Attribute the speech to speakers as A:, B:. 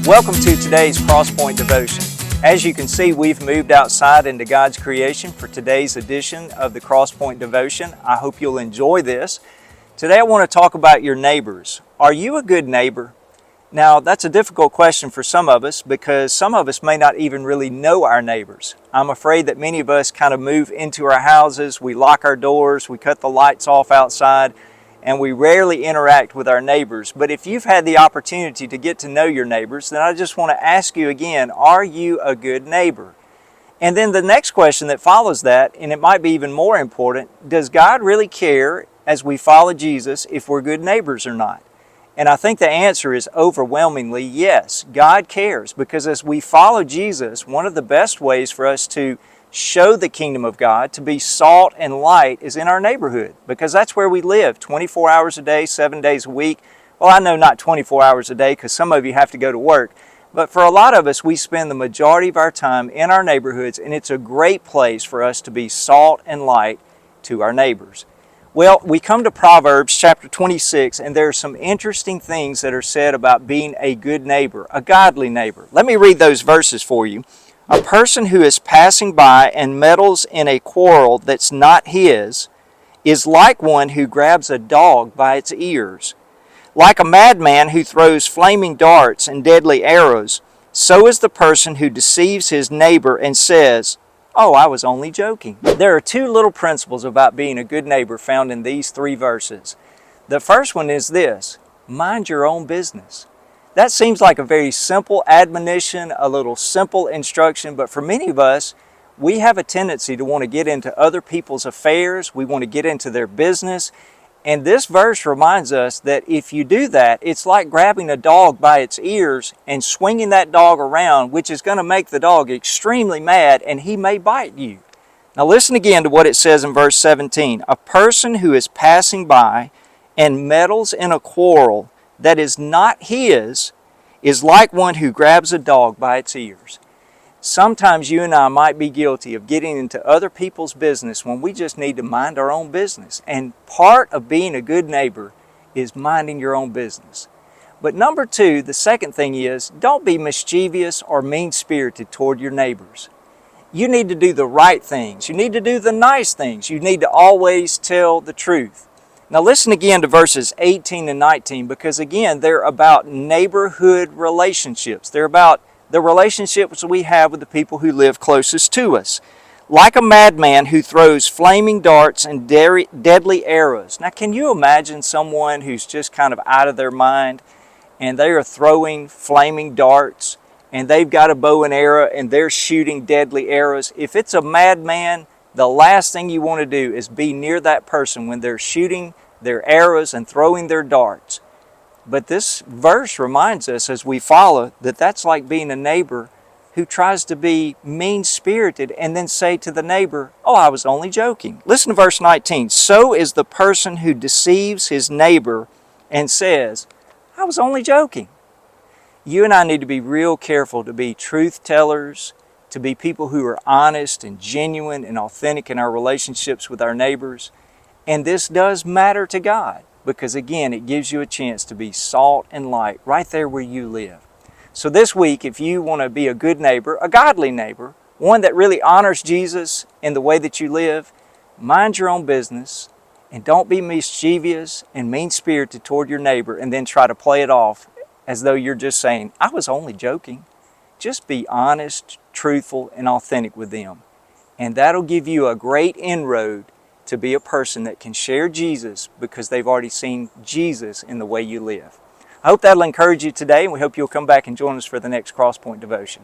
A: Welcome to today's Crosspoint Devotion. As you can see, we've moved outside into God's creation for today's edition of the Crosspoint Devotion. I hope you'll enjoy this. Today I want to talk about your neighbors. Are you a good neighbor? Now, that's a difficult question for some of us because some of us may not even really know our neighbors. I'm afraid that many of us kind of move into our houses, we lock our doors, we cut the lights off outside, and we rarely interact with our neighbors. But if you've had the opportunity to get to know your neighbors, then I just want to ask you again, are you a good neighbor? And then the next question that follows that, and it might be even more important, does God really care as we follow Jesus if we're good neighbors or not? And I think the answer is overwhelmingly yes, God cares, because as we follow Jesus, one of the best ways for us to show the kingdom of God, to be salt and light, is in our neighborhood, because that's where we live 24 hours a day, 7 days a week. Well, I know not 24 hours a day because some of you have to go to work, but for a lot of us, we spend the majority of our time in our neighborhoods, and it's a great place for us to be salt and light to our neighbors. Well, we come to Proverbs chapter 26, and there are some interesting things that are said about being a good neighbor, a godly neighbor. Let me read those verses for you. A person who is passing by and meddles in a quarrel that's not his is like one who grabs a dog by its ears. Like a madman who throws flaming darts and deadly arrows, so is the person who deceives his neighbor and says, "Oh, I was only joking." There are two little principles about being a good neighbor found in these three verses. The first one is this: mind your own business. That seems like a very simple admonition, a little simple instruction, but for many of us, we have a tendency to want to get into other people's affairs. We want to get into their business. And this verse reminds us that if you do that, it's like grabbing a dog by its ears and swinging that dog around, which is going to make the dog extremely mad, and he may bite you. Now listen again to what it says in verse 17. A person who is passing by and meddles in a quarrel that is not his is like one who grabs a dog by its ears. Sometimes you and I might be guilty of getting into other people's business when we just need to mind our own business. And part of being a good neighbor is minding your own business. But number two, the second thing is, don't be mischievous or mean-spirited toward your neighbors. You need to do the right things. You need to do the nice things. You need to always tell the truth. Now listen again to verses 18 and 19, because again, they're about neighborhood relationships. They're about the relationships we have with the people who live closest to us. Like a madman who throws flaming darts and deadly arrows. Now can you imagine someone who's just kind of out of their mind and they are throwing flaming darts and they've got a bow and arrow and they're shooting deadly arrows? If it's a madman, the last thing you want to do is be near that person when they're shooting their arrows and throwing their darts. But this verse reminds us as we follow that that's like being a neighbor who tries to be mean-spirited and then say to the neighbor, "Oh, I was only joking." Listen to verse 19. So is the person who deceives his neighbor and says, "I was only joking." You and I need to be real careful to be truth tellers, to be people who are honest and genuine and authentic in our relationships with our neighbors. And this does matter to God because, again, it gives you a chance to be salt and light right there where you live. So this week, if you want to be a good neighbor, a godly neighbor, one that really honors Jesus in the way that you live, mind your own business and don't be mischievous and mean-spirited toward your neighbor and then try to play it off as though you're just saying, "I was only joking." Just be honest, truthful, and authentic with them. And that'll give you a great inroad to be a person that can share Jesus because they've already seen Jesus in the way you live. I hope that'll encourage you today, and we hope you'll come back and join us for the next Crosspoint Devotion.